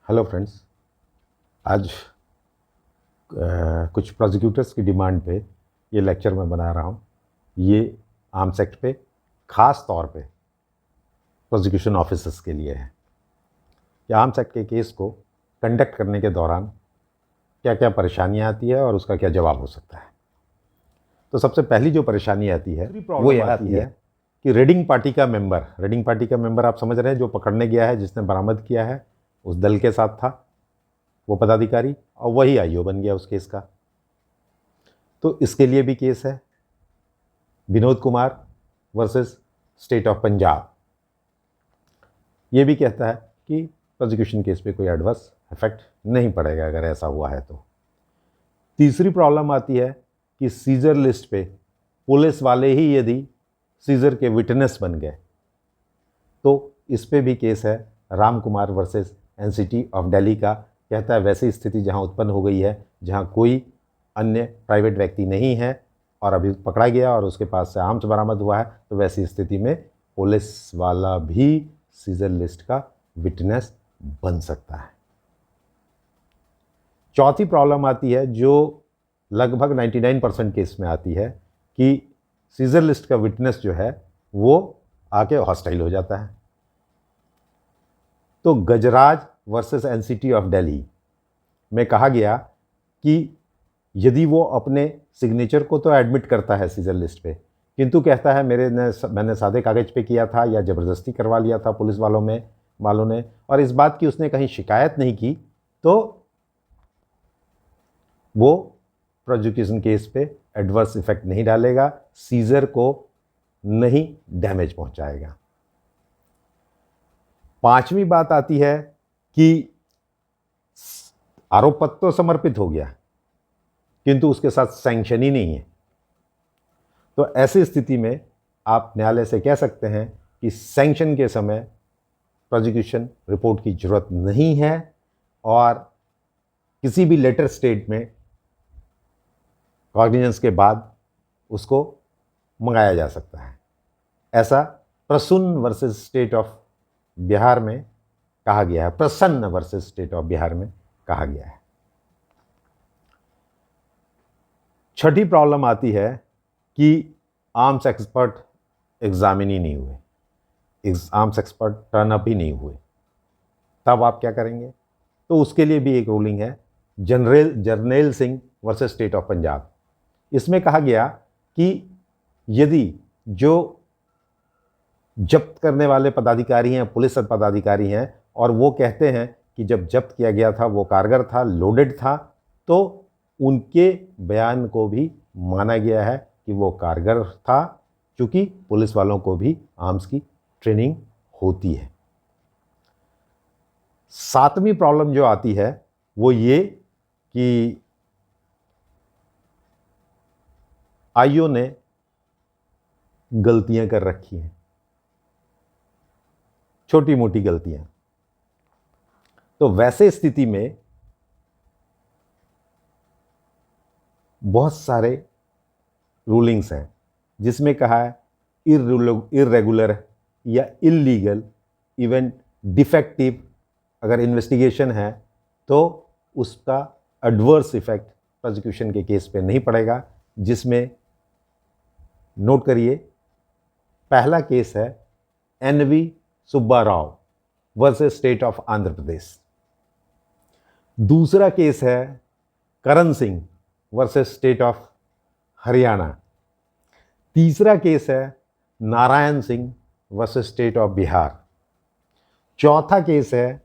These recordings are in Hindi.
Hello friends. आज कुछ प्रोसिक्यूटर्स की डिमांड पे ये लेक्चर मैं बना रहा हूँ। ये आर्म्स एक्ट पे ख़ास तौर पे प्रोसिक्यूशन ऑफिसर्स के लिए है कि आर्म्स एक्ट के केस को कंडक्ट करने के दौरान क्या क्या परेशानियाँ आती है और उसका क्या जवाब हो सकता है। तो सबसे पहली जो परेशानी आती है वो ये आती है कि रेडिंग पार्टी का मेंबर आप समझ रहे हैं, जो पकड़ने गया है, जिसने बरामद किया है, उस दल के साथ था वो पदाधिकारी और वही आईओ बन गया उस केस का। तो इसके लिए भी केस है Vinod Kumar versus state of Punjab. ये भी कहता है कि प्रोसिक्यूशन केस पे कोई एडवर्स इफेक्ट नहीं पड़ेगा अगर ऐसा हुआ है तो। तीसरी प्रॉब्लम आती है कि सीजर लिस्ट पे पुलिस वाले ही यदि सीजर के विटनेस बन गए तो इस पे भी केस है Ram Kumar versus NCT of Delhi का। कहता है वैसी स्थिति जहां उत्पन्न हो गई है, जहां कोई अन्य प्राइवेट व्यक्ति नहीं है और अभी पकड़ा गया और उसके पास से आर्म्स बरामद हुआ है, तो वैसी स्थिति में पुलिस वाला भी सीजर लिस्ट का विटनेस बन सकता है। चौथी प्रॉब्लम आती है जो लगभग 99% केस में आती है कि सीजर लिस्ट का विटनेस जो है वो आके हॉस्टाइल हो जाता है। तो गजराज वर्सेस एनसीटी ऑफ दिल्ली में कहा गया कि यदि वो अपने सिग्नेचर को तो एडमिट करता है सीजर लिस्ट पे, किंतु कहता है मैंने सादे कागज पे किया था या ज़बरदस्ती करवा लिया था पुलिस वालों ने, और इस बात की उसने कहीं शिकायत नहीं की, तो वो प्रोसिक्यूशन केस पे एडवर्स इफेक्ट नहीं डालेगा, सीजर को नहीं डैमेज पहुंचाएगा। पांचवी बात आती है कि आरोप पत्र तो समर्पित हो गया किंतु उसके साथ सैंक्शन ही नहीं है। तो ऐसी स्थिति में आप न्यायालय से कह सकते हैं कि सैंक्शन के समय प्रोसिक्यूशन रिपोर्ट की जरूरत नहीं है और किसी भी लेटर स्टेट में कॉग्निजेंस के बाद उसको मंगाया जा सकता है। ऐसा Prasoon versus state of Bihar में कहा गया है, प्रसन्न वर्सेस स्टेट ऑफ बिहार में कहा गया है। छठी प्रॉब्लम आती है कि आर्म्स एक्सपर्ट एग्जामिन ही नहीं हुए, आर्म्स एक्सपर्ट टर्न अप ही नहीं हुए, तब आप क्या करेंगे? तो उसके लिए भी एक रूलिंग है Jarnail Singh versus state of Punjab. इसमें कहा गया कि यदि जो जब्त करने वाले पदाधिकारी हैं, पुलिस पदाधिकारी हैं, और वो कहते हैं कि जब जब्त किया गया था वो कारगर था, लोडेड था, तो उनके बयान को भी माना गया है कि वो कारगर था, क्योंकि पुलिस वालों को भी आर्म्स की ट्रेनिंग होती है। सातवीं प्रॉब्लम जो आती है वो ये कि आईओ ने गलतियां कर रखी हैं, छोटी मोटी गलतियां। तो वैसे स्थिति में बहुत सारे रूलिंग्स हैं जिसमें कहा है इर्रेगुलर या इल्लीगल, इवन डिफेक्टिव अगर इन्वेस्टिगेशन है तो उसका एडवर्स इफेक्ट प्रोसिक्यूशन के केस पे नहीं पड़ेगा। जिसमें नोट करिए, पहला केस है NV Subba Rao versus state of Andhra Pradesh. दूसरा केस है Karan Singh versus state of Haryana. तीसरा केस है Narayan Singh versus state of Bihar. चौथा केस है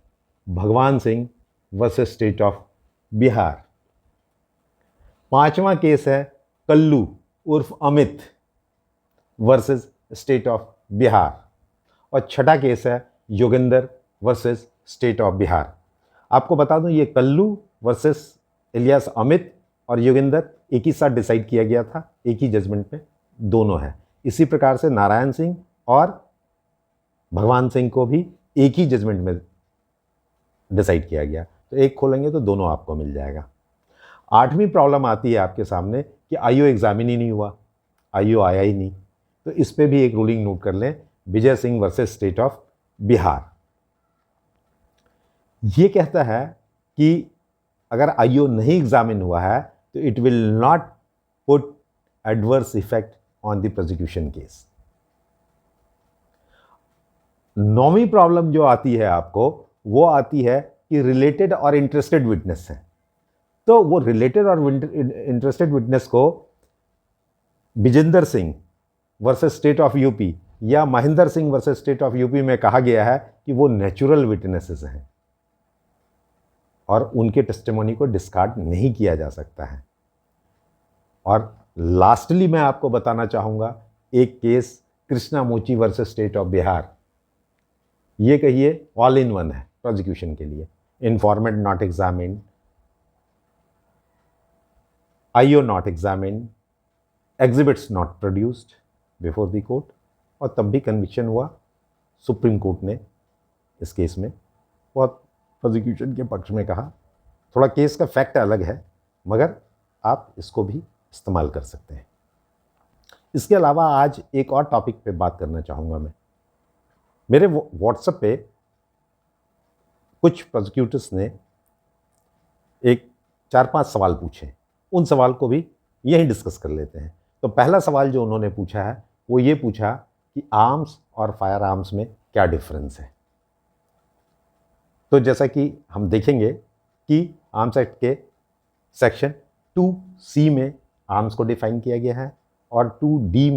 Bhagwan Singh versus state of Bihar. पांचवा केस है कल्लू उर्फ Amit versus state of Bihar. और छठा केस है Yogendra versus state of Bihar. आपको बता दूं, ये कल्लू वर्सेस इलियास अमित और योगेंद्र एक ही साथ डिसाइड किया गया था, एक ही जजमेंट में दोनों है। इसी प्रकार से नारायण सिंह और भगवान सिंह को भी एक ही जजमेंट में डिसाइड किया गया। तो एक खोलेंगे तो दोनों आपको मिल जाएगा। आठवीं प्रॉब्लम आती है आपके सामने कि आईओ एग्जामिन ही नहीं हुआ, आईओ आया ही नहीं। तो इस पे भी एक रूलिंग नोट कर लें, Vijay Singh versus state of Bihar. ये कहता है कि अगर आईओ नहीं एग्जामिन हुआ है तो it will not put adverse effect on the prosecution case. नौवीं प्रॉब्लम जो आती है आपको, वो आती है कि रिलेटेड और इंटरेस्टेड विटनेस है। तो वो रिलेटेड और इंटरेस्टेड विटनेस को Vijender Singh versus state of UP या Mahendra Singh versus state of UP में कहा गया है कि वो नेचुरल विटनेसेस हैं और उनके टेस्टिमोनी को डिस्कार्ड नहीं किया जा सकता है। और लास्टली मैं आपको बताना चाहूँगा एक केस कृष्णा मोची वर्सेस स्टेट ऑफ बिहार। ये कहिए ऑल इन वन है प्रोसिक्यूशन के लिए। Informant not examined, IO not examined, exhibits not produced before the court, और तब भी कन्विक्शन हुआ। सुप्रीम कोर्ट ने इस केस में बहुत प्रोसिक्यूशन के पक्ष में कहा। थोड़ा केस का फैक्ट अलग है, मगर आप इसको भी इस्तेमाल कर सकते हैं। इसके अलावा आज एक और टॉपिक पे बात करना चाहूँगा मैं। मेरे व्हाट्सएप पे कुछ प्रोसिक्यूटर्स ने एक 4-5 सवाल पूछे, उन सवाल को भी यहीं डिस्कस कर लेते हैं। तो पहला सवाल जो उन्होंने पूछा है वो ये पूछा कि आर्म्स और फायर आर्म्स में क्या डिफरेंस है। तो जैसा कि हम देखेंगे कि आर्म्स एक्ट के सेक्शन 2C में आर्म्स को डिफाइन किया गया है और 2E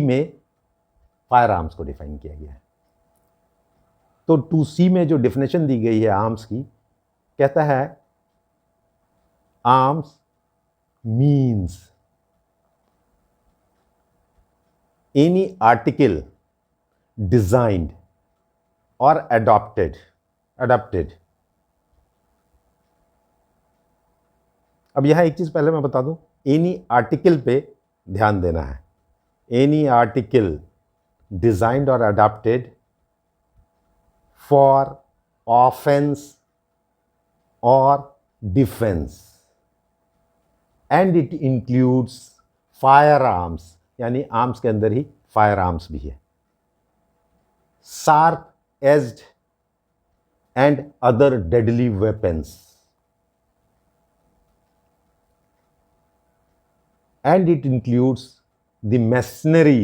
में फायर आर्म्स को डिफाइन किया गया है। तो 2C में जो डिफिनेशन दी गई है आर्म्स की, कहता है arms means any article designed और adopted। अब यहां एक चीज पहले मैं बता दूं, एनी आर्टिकल पे ध्यान देना है। एनी आर्टिकल डिजाइंड और adopted फॉर ऑफेंस और defence and it includes fire arms, यानी आर्म्स के अंदर ही फायर आर्म्स भी है, sharp aged and other deadly weapons, and it includes the machinery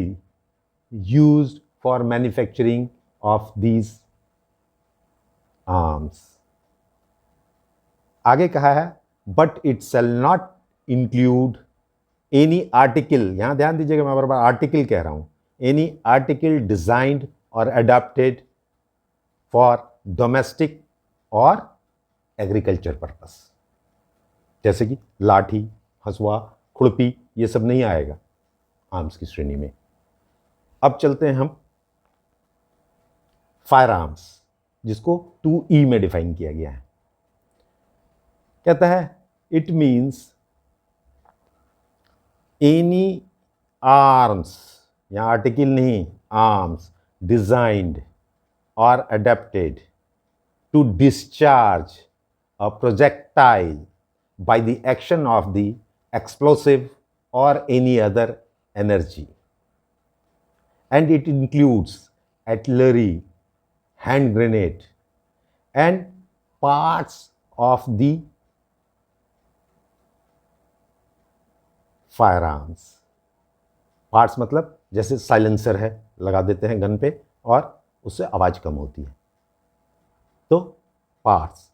used for manufacturing of these arms। आगे कहा है but it shall not include any article, यहां ध्यान दीजिएगा मैं बार-बार आर्टिकल कह रहा हूं, any article designed or adapted for domestic or agriculture purpose। जैसे कि लाठी, हंसुआ, खुरपी, ये सब नहीं आएगा आर्म्स की श्रेणी में। अब चलते हैं हम फायर आर्म्स, जिसको 2E में डिफाइन किया गया है। कहता है इट मीन्स एनी आर्म्स, यहां आर्टिकल नहीं, आर्म्स डिजाइंड और adapted to discharge a projectile by the action of the explosive or any other energy, and it includes artillery, hand grenade and parts of the firearms। parts मतलब जैसे साइलेंसर है, लगा देते हैं गन पे और उससे आवाज़ कम होती है, तो पार्ट्स।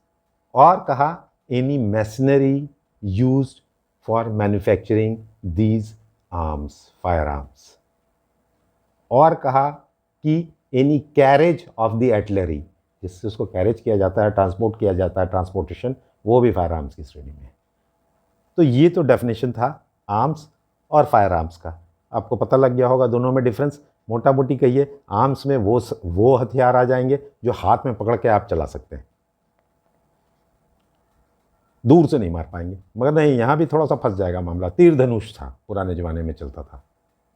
और कहा any machinery used for manufacturing these arms, firearms। और कहा कि any carriage of the artillery, जिससे उसको कैरेज किया जाता है, ट्रांसपोर्ट किया जाता है, ट्रांसपोर्टेशन, वो भी फायर आर्म्स की श्रेणी में है। तो ये तो डेफिनेशन था आर्म्स और फायर आर्म्स का। आपको पता लग गया होगा दोनों में डिफरेंस। मोटा मोटी कहिए, आर्म्स में वो हथियार आ जाएंगे जो हाथ में पकड़ के आप चला सकते हैं, दूर से नहीं मार पाएंगे। मगर नहीं, यहाँ भी थोड़ा सा फंस जाएगा मामला। तीर धनुष था, पुराने ज़माने में चलता था,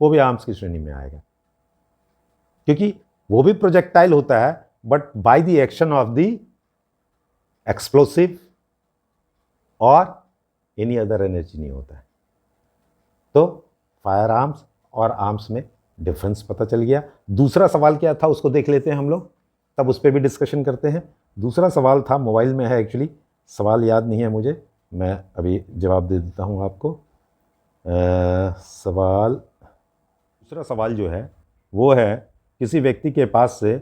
वो भी आर्म्स की श्रेणी में आएगा, क्योंकि वो भी प्रोजेक्टाइल होता है but by the action of the explosive और एनी अदर एनर्जी नहीं होता है। तो फायर आर्म्स और आर्म्स में डिफरेंस पता चल गया। दूसरा सवाल क्या था उसको देख लेते हैं हम लोग। तब उस पर भी डिस्कशन करते हैं। दूसरा सवाल था, मोबाइल में है एक्चुअली, सवाल याद नहीं है मुझे, मैं अभी जवाब दे देता हूँ आपको। दूसरा सवाल जो है वो है, किसी व्यक्ति के पास से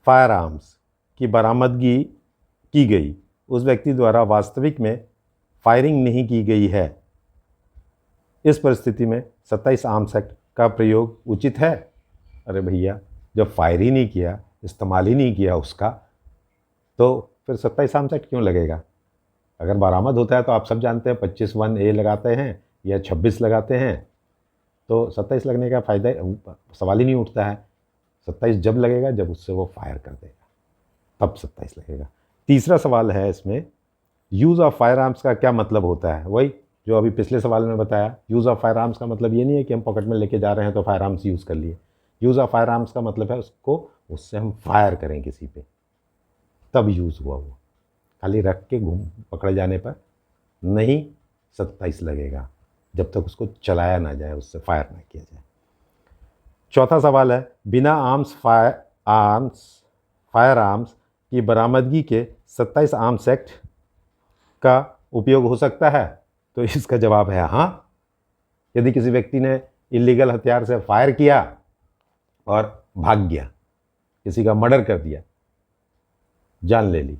फायर आर्म्स की बरामदगी की गई, उस व्यक्ति द्वारा वास्तविक में फायरिंग नहीं की गई है, इस परिस्थिति में 27 आर्म्स एक्ट का प्रयोग उचित है? अरे भैया, जब फायर ही नहीं किया, इस्तेमाल ही नहीं किया उसका, तो फिर 27 आर्म्स एक्ट क्यों लगेगा? अगर बरामद होता है तो आप सब जानते हैं 25(1)(a) लगाते हैं या 26 लगाते हैं, तो 27 लगने का फ़ायदा, सवाल ही नहीं उठता है। 27 जब लगेगा जब उससे वो फायर कर देगा, तब 27 लगेगा। तीसरा सवाल है इसमें, यूज़ ऑफ फायर आर्म्स का क्या मतलब होता है? वही जो अभी पिछले सवाल में बताया, यूज़ ऑफ फायर आर्म्स का मतलब ये नहीं है कि हम पॉकेट में लेके जा रहे हैं तो फायर आर्म्स यूज़ कर लिए। यूज़ ऑफ फायर आर्म्स का मतलब है उससे हम फायर करें किसी पे, तब यूज़ हुआ। वो खाली रख के पकड़े जाने पर नहीं 27 लगेगा, जब तक उसको चलाया ना जाए, उससे फायर ना किया जाए। चौथा सवाल है, बिना फायर आर्म्स की बरामदगी के 27 आर्म्स एक्ट का उपयोग हो सकता है? तो इसका जवाब है हाँ। यदि किसी व्यक्ति ने इलीगल हथियार से फायर किया और भाग गया, किसी का मर्डर कर दिया, जान ले ली,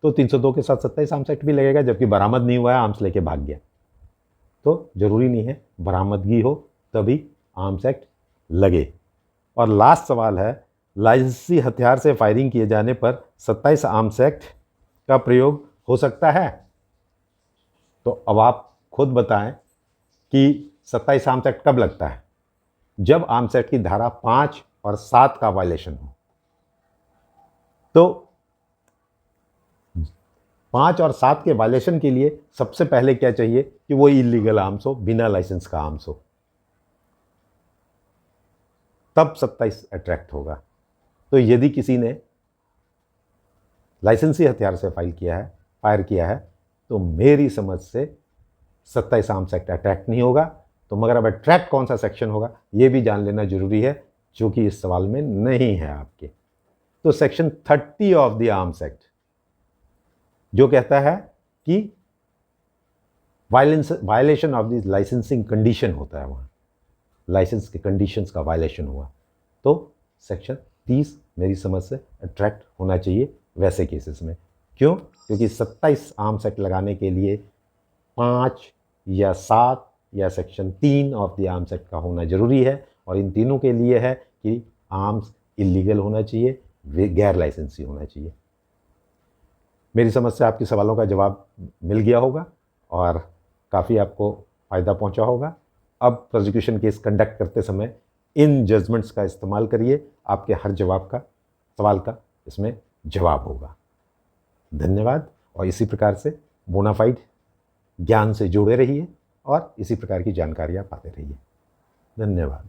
तो 302 के साथ 27 आर्म्स एक्ट भी लगेगा, जबकि बरामद नहीं हुआ है, आर्म्स लेके भाग गया। तो ज़रूरी नहीं है बरामदगी हो तभी आर्म्स एक्ट लगे। और लास्ट सवाल है, लाइसेंसी हथियार से फायरिंग किए जाने पर 27 आर्म्स एक्ट का प्रयोग हो सकता है? तो अब आप खुद बताएं कि 27 आर्म्स एक्ट कब लगता है? जब आर्म्स एक्ट की धारा 5 और 7 का वायलेशन हो। तो 5 और 7 के वायलेशन के लिए सबसे पहले क्या चाहिए कि वो इलीगल आर्म्स हो, बिना लाइसेंस का आर्म्स हो, तब 27 अट्रैक्ट होगा। तो यदि किसी ने लाइसेंसी हथियार से फायर किया है, तो मेरी समझ से 27 आर्म्स एक्ट अट्रैक्ट नहीं होगा। तो मगर अब अट्रैक्ट कौन सा सेक्शन होगा ये भी जान लेना जरूरी है, जो कि इस सवाल में नहीं है आपके। तो section 30 of the arms act जो कहता है कि violation of the licensing condition होता है, वहाँ लाइसेंस के कंडीशंस का वायलेशन हुआ, तो सेक्शन 30 मेरी समझ से अट्रैक्ट होना चाहिए वैसे केसेस में। क्यों? क्योंकि 27 आर्म्स एक्ट लगाने के लिए 5 या 7 या section 3 of the arms act का होना ज़रूरी है, और इन तीनों के लिए है कि आर्म्स इलीगल होना चाहिए, गैर लाइसेंसी होना चाहिए। मेरी समझ से आपके सवालों का जवाब मिल गया होगा और काफ़ी आपको फ़ायदा पहुंचा होगा। अब प्रोसिक्यूशन केस कंडक्ट करते समय इन जजमेंट्स का इस्तेमाल करिए, आपके हर सवाल का इसमें जवाब होगा। धन्यवाद। और इसी प्रकार से बोनाफाइड ज्ञान से जुड़े रहिए और इसी प्रकार की जानकारियाँ पाते रहिए। धन्यवाद।